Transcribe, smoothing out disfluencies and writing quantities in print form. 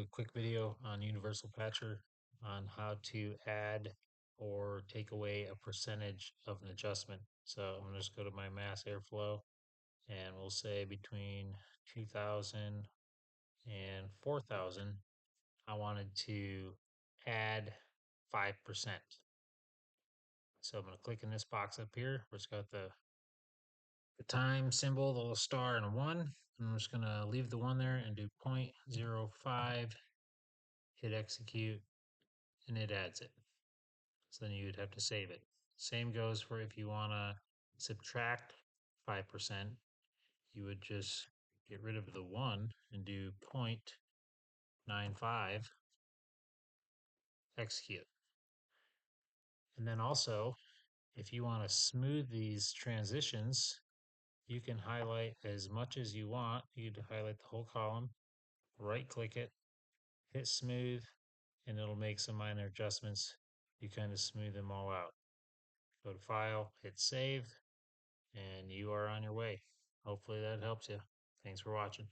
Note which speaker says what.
Speaker 1: do a quick video on Universal Patcher on how to add or take away a percentage of an adjustment. So I'm going to just go to my mass airflow and we'll say between 2000 and 4000, I wanted to add 5%. So I'm going to click in this box up here where it's got the time symbol, the little star and a 1. I'm just going to leave the 1 there and do 0.05, hit execute, and it adds it. So then you'd have to save it. Same goes for if you want to subtract 5%, you would just get rid of the 1 and do 0.95, execute. And then also, if you want to smooth these transitions, you can highlight as much as you want. You'd highlight the whole column, right click it, hit smooth, and it'll make some minor adjustments. You kind of smooth them all out. Go to file, hit save, and you are on your way. Hopefully that helps you. Thanks for watching.